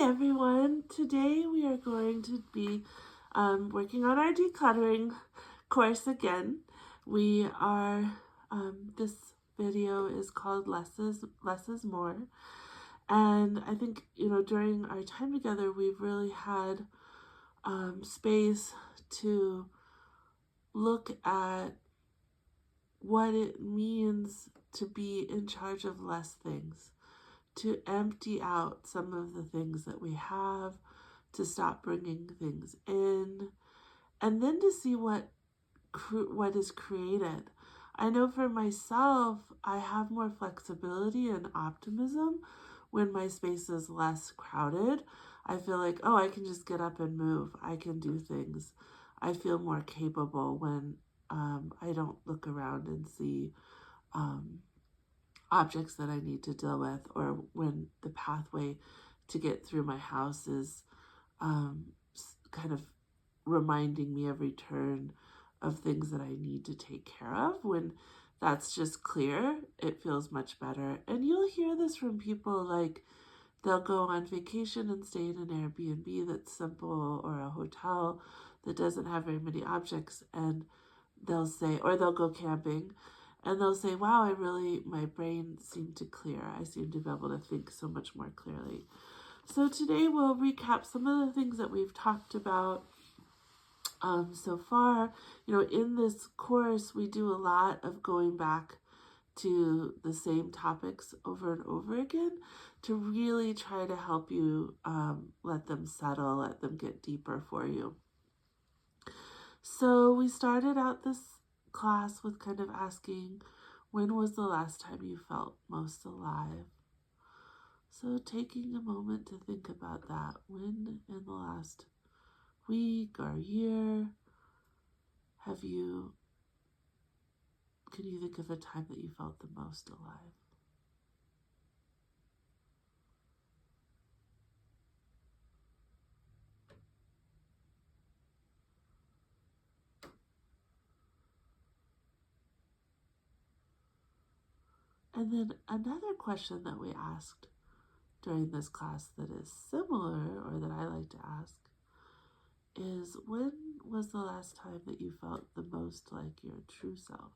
everyone. Today we are going to be working on our decluttering course again. We are, this video is called Less is More. And I think, during our time together, we've really had space to look at what it means to be in charge of less things, to empty out some of the things that we have, to stop bringing things in, and then to see what is created. I know for myself, I have more flexibility and optimism when my space is less crowded. I feel like, oh, I can just get up and move. I can do things. I feel more capable when I don't look around and see objects that I need to deal with, or when the pathway to get through my house is kind of reminding me every turn of things that I need to take care of. When that's just clear, it feels much better. And you'll hear this from people, like they'll go on vacation and stay in an Airbnb that's simple, or a hotel that doesn't have very many objects, and they'll say, or they'll go camping and they'll say, wow, my brain seemed to clear. I seem to be able to think so much more clearly. So today we'll recap some of the things that we've talked about so far. In this course, we do a lot of going back to the same topics over and over again to really try to help you let them settle, let them get deeper for you. So we started out this class with kind of asking, when was the last time you felt most alive? So taking a moment to think about that. When in the last week or year can you think of a time that you felt the most alive? And then another question that we asked during this class that is similar, or that I like to ask, is when was the last time that you felt the most like your true self?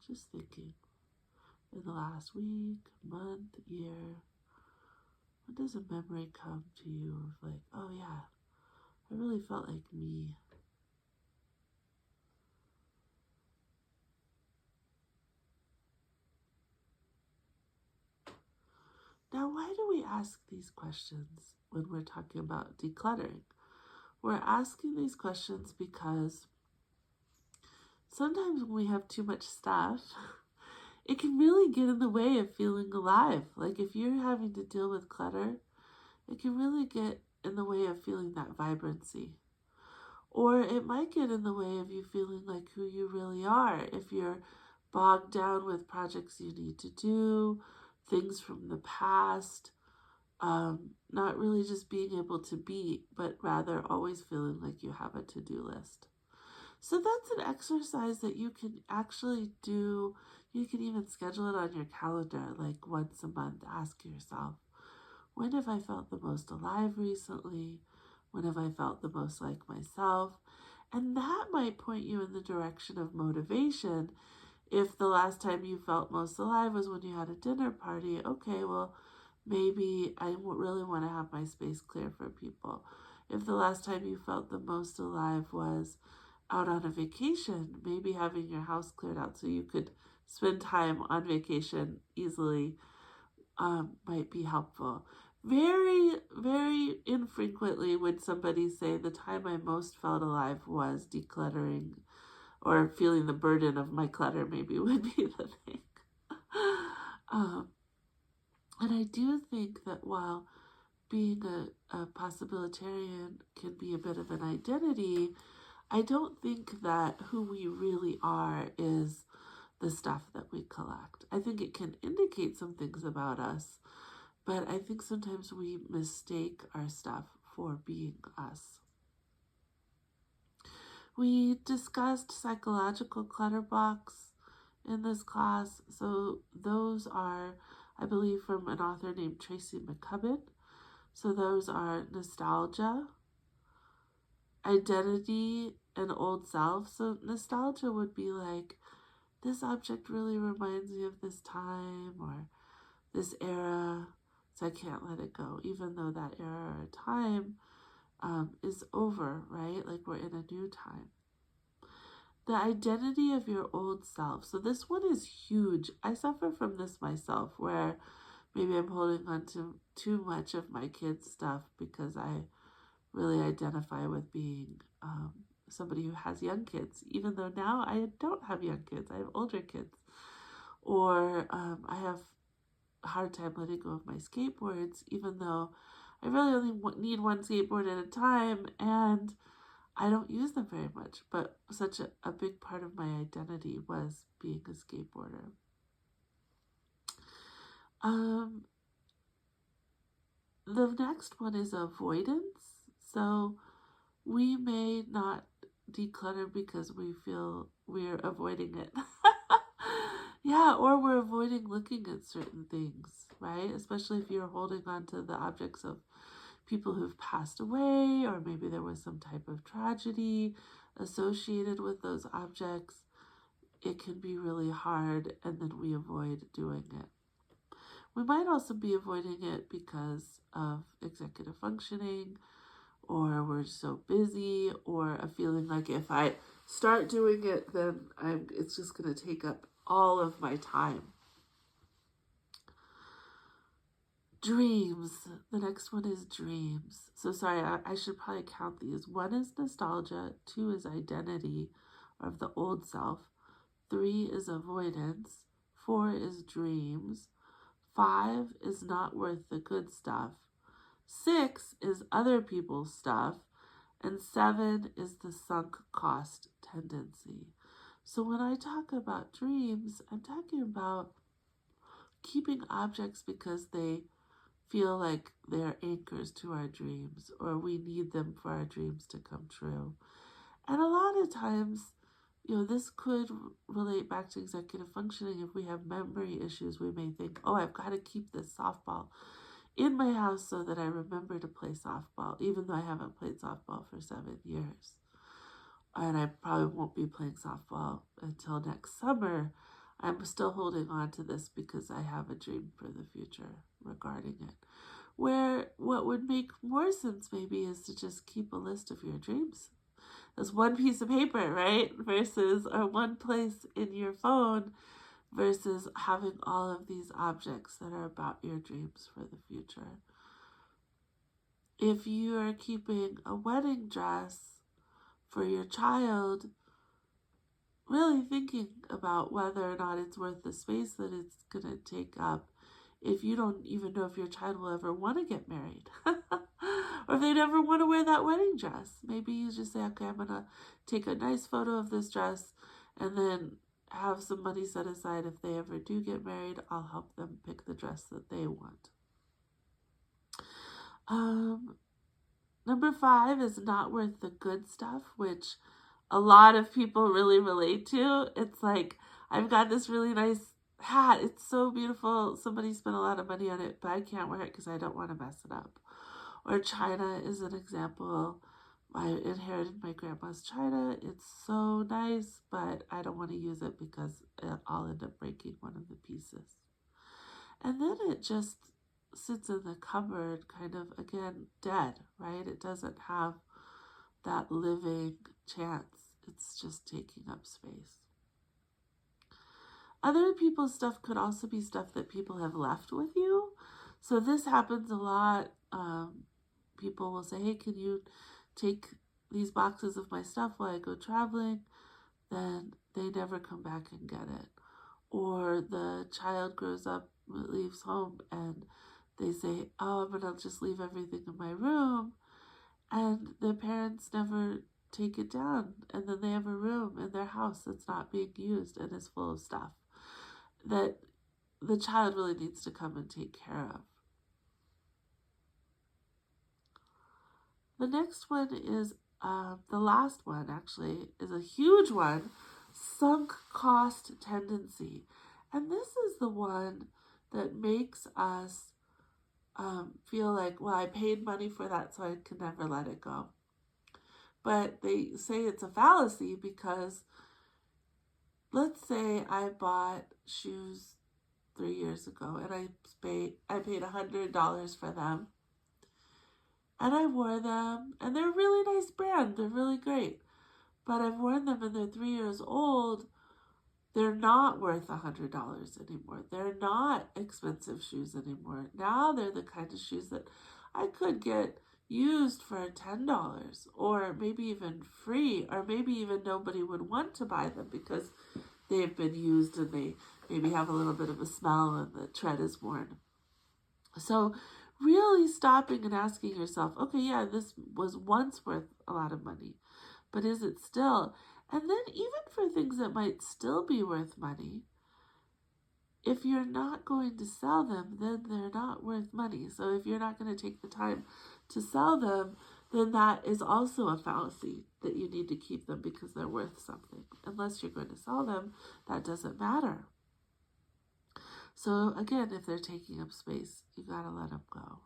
Just thinking, in the last week, month, year, when does a memory come to you of like, oh yeah, I really felt like me? Now, why do we ask these questions when we're talking about decluttering? We're asking these questions because sometimes when we have too much stuff, it can really get in the way of feeling alive. Like if you're having to deal with clutter, it can really get in the way of feeling that vibrancy. Or it might get in the way of you feeling like who you really are. If you're bogged down with projects you need to do, things from the past, not really just being able to be, but rather always feeling like you have a to-do list. So that's an exercise that you can actually do. You can even schedule it on your calendar, like once a month. Ask yourself, when have I felt the most alive recently? When have I felt the most like myself? And that might point you in the direction of motivation. If the last time you felt most alive was when you had a dinner party, okay, well, maybe I really want to have my space clear for people. If the last time you felt the most alive was out on a vacation, maybe having your house cleared out so you could spend time on vacation easily might be helpful. Very, very infrequently would somebody say the time I most felt alive was decluttering, or feeling the burden of my clutter maybe would be the thing. And I do think that while being a possibilitarian can be a bit of an identity, I don't think that who we really are is the stuff that we collect. I think it can indicate some things about us, but I think sometimes we mistake our stuff for being us. We discussed psychological clutter blocks in this class. So those are, I believe, from an author named Tracy McCubbin. So those are nostalgia, identity, and old self. So nostalgia would be like, this object really reminds me of this time or this era, so I can't let it go, even though that era or time is over, right? Like we're in a new time. The identity of your old self. So this one is huge. I suffer from this myself, where maybe I'm holding on to too much of my kids' stuff because I really identify with being somebody who has young kids, even though now I don't have young kids, I have older kids. Or I have a hard time letting go of my skateboards, even though I really only need one skateboard at a time and I don't use them very much. But such a big part of my identity was being a skateboarder. The next one is avoidance. So we may not declutter because we feel we're avoiding it. Yeah, or we're avoiding looking at certain things, right? Especially if you're holding on to the objects of people who've passed away, or maybe there was some type of tragedy associated with those objects. It can be really hard, and then we avoid doing it. We might also be avoiding it because of executive functioning, or we're so busy, or a feeling like if I start doing it, then it's just going to take up all of my time. Dreams. The next one is dreams. So sorry, I should probably count these. 1 is nostalgia, 2 is identity of the old self, 3 is avoidance, 4 is dreams, 5 is not worth the good stuff, 6 is other people's stuff, and 7 is the sunk cost tendency. So when I talk about dreams, I'm talking about keeping objects because they feel like they're anchors to our dreams, or we need them for our dreams to come true. And a lot of times, this could relate back to executive functioning. If we have memory issues, we may think, oh, I've got to keep this softball in my house so that I remember to play softball, even though I haven't played softball for 7 years. And I probably won't be playing softball until next summer. I'm still holding on to this because I have a dream for the future regarding it. Where what would make more sense maybe is to just keep a list of your dreams. That's one piece of paper, right? Versus, or one place in your phone, versus having all of these objects that are about your dreams for the future. If you are keeping a wedding dress for your child, really thinking about whether or not it's worth the space that it's going to take up if you don't even know if your child will ever want to get married or if they never want to wear that wedding dress. Maybe you just say, okay, I'm going to take a nice photo of this dress and then have some money set aside. If they ever do get married, I'll help them pick the dress that they want. Number 5 is not worth the good stuff, which a lot of people really relate to. It's like, I've got this really nice hat. It's so beautiful. Somebody spent a lot of money on it, but I can't wear it because I don't want to mess it up. Or china is an example. I inherited my grandma's china. It's so nice, but I don't want to use it because I'll end up breaking one of the pieces. And then it just sits in the cupboard, kind of, again, dead, right? It doesn't have that living chance. It's just taking up space. Other people's stuff could also be stuff that people have left with you. So this happens a lot. People will say, hey, can you take these boxes of my stuff while I go traveling? Then they never come back and get it. Or the child grows up, leaves home, and they say, oh, I'm going to just leave everything in my room. And their parents never take it down. And then they have a room in their house that's not being used and is full of stuff that the child really needs to come and take care of. The next one is, the last one actually, is a huge one, Sunk cost tendency. And this is the one that makes us feel like, well, I paid money for that, so I can never let it go. But they say it's a fallacy because let's say I bought shoes 3 years ago and I paid $100 for them, and I wore them, and they're a really nice brand. They're really great. But I've worn them and they're 3 years old. They're not worth $100 anymore. They're not expensive shoes anymore. Now they're the kind of shoes that I could get used for $10 or maybe even free, or maybe even nobody would want to buy them because they've been used and they maybe have a little bit of a smell and the tread is worn. So really stopping and asking yourself, okay, yeah, this was once worth a lot of money, but is it still? And then even for things that might still be worth money, if you're not going to sell them, then they're not worth money. So if you're not going to take the time to sell them, then that is also a fallacy that you need to keep them because they're worth something. Unless you're going to sell them, that doesn't matter. So again, if they're taking up space, you got to let them go.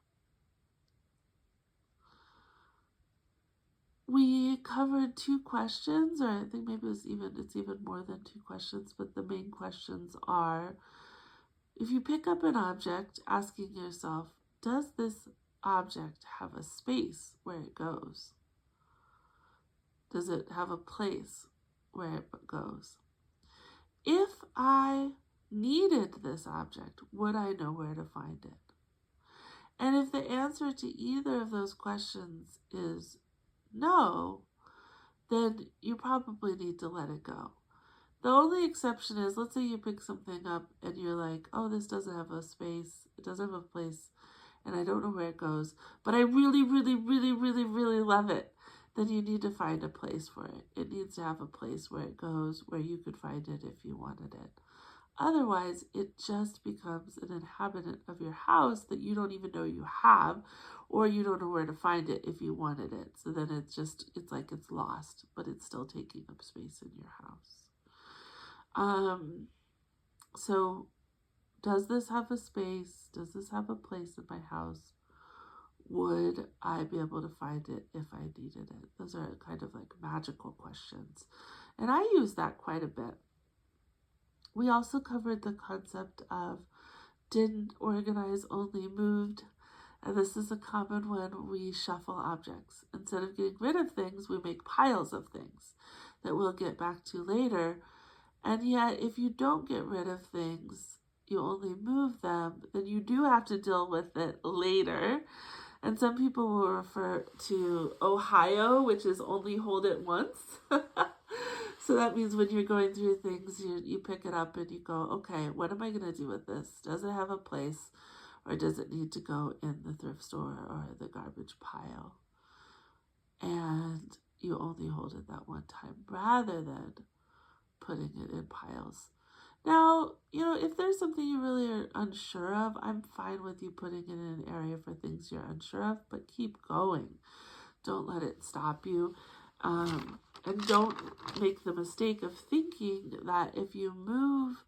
We covered 2 questions, or I think maybe it's even more than 2 questions, but the main questions are, if you pick up an object, asking yourself, does this object have a space where it goes? Does it have a place where it goes? If I needed this object, would I know where to find it? And if the answer to either of those questions is no, then you probably need to let it go. The only exception is, let's say you pick something up and you're like, oh, this doesn't have a space, it doesn't have a place, and I don't know where it goes, but I really, really, really, really, really love it. Then you need to find a place for it. It needs to have a place where it goes, where you could find it if you wanted it. Otherwise, it just becomes an inhabitant of your house that you don't even know you have, or you don't know where to find it if you wanted it. So then it's like it's lost, but it's still taking up space in your house. So does this have a space? Does this have a place in my house? Would I be able to find it if I needed it? Those are kind of like magical questions. And I use that quite a bit. We also covered the concept of didn't organize, only moved. And this is a common one. We shuffle objects. Instead of getting rid of things, we make piles of things that we'll get back to later. And yet, if you don't get rid of things, you only move them, then you do have to deal with it later. And some people will refer to Ohio, which is only hold it once. So that means when you're going through things, you pick it up and you go, okay, what am I going to do with this? Does it have a place, or does it need to go in the thrift store or the garbage pile? And you only hold it that one time rather than putting it in piles. Now, if there's something you really are unsure of, I'm fine with you putting it in an area for things you're unsure of, but keep going. Don't let it stop you. And don't make the mistake of thinking that if you move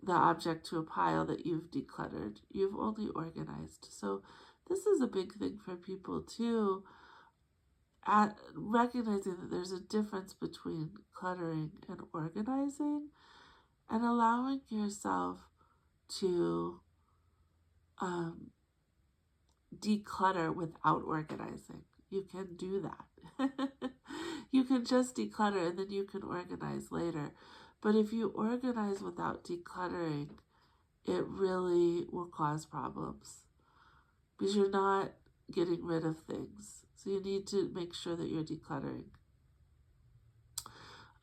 the object to a pile that you've decluttered, you've only organized. So this is a big thing for people too, at recognizing that there's a difference between cluttering and organizing, and allowing yourself to declutter without organizing. You can do that. You can just declutter and then you can organize later. But if you organize without decluttering, it really will cause problems because you're not getting rid of things. So you need to make sure that you're decluttering.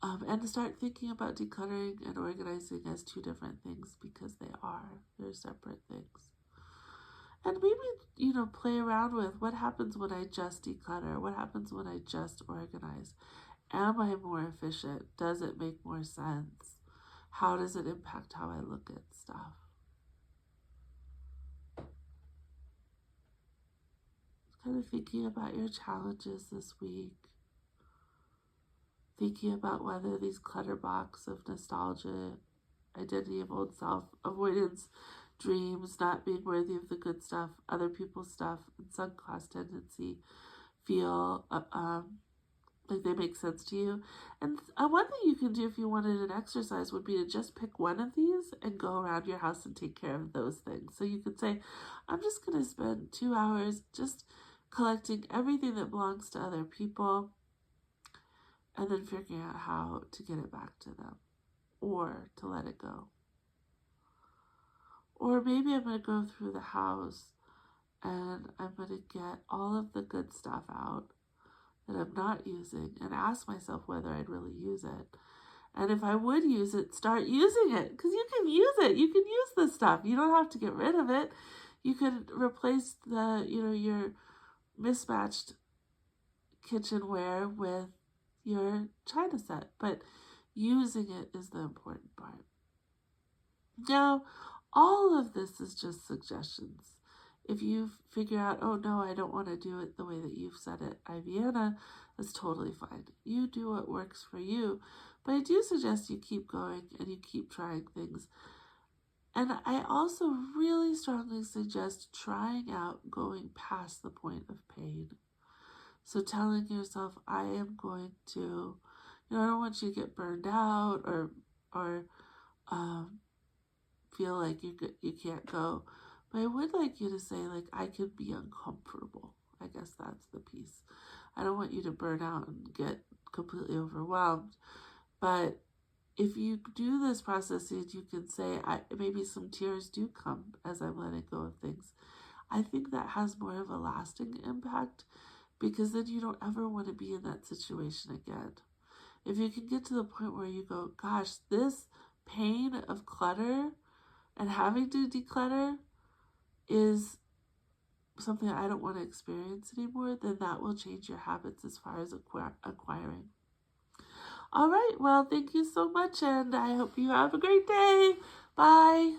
And start thinking about decluttering and organizing as 2 different things, because they're separate things. And maybe, play around with what happens when I just declutter? What happens when I just organize? Am I more efficient? Does it make more sense? How does it impact how I look at stuff? Kind of thinking about your challenges this week. thinking about whether these clutter box of nostalgia, identity of old self, avoidance, dreams, not being worthy of the good stuff, other people's stuff, and subclass tendency feel like they make sense to you. And one thing you can do if you wanted an exercise would be to just pick one of these and go around your house and take care of those things. So you could say, I'm just going to spend 2 hours just collecting everything that belongs to other people and then figuring out how to get it back to them or to let it go. Or maybe I'm going to go through the house and I'm going to get all of the good stuff out that I'm not using and ask myself whether I'd really use it. And if I would use it, start using it, because you can use it. You can use this stuff. You don't have to get rid of it. You can replace your mismatched kitchenware with your china set, but using it is the important part. Now, all of this is just suggestions. If you figure out, oh no, I don't want to do it the way that you've said it, Iviana, that's totally fine. You do what works for you. But I do suggest you keep going and you keep trying things. And I also really strongly suggest trying out going past the point of pain. So telling yourself, I am going to, I don't want you to get burned out or feel like you can't go. But I would like you to say, like, I could be uncomfortable. I guess that's the piece. I don't want you to burn out and get completely overwhelmed. But if you do this process, you can say, maybe some tears do come as I'm letting go of things. I think that has more of a lasting impact, because then you don't ever want to be in that situation again. If you can get to the point where you go, gosh, this pain of clutter and having to declutter is something I don't want to experience anymore, then that will change your habits as far as acquiring. All right, well, thank you so much, and I hope you have a great day. Bye.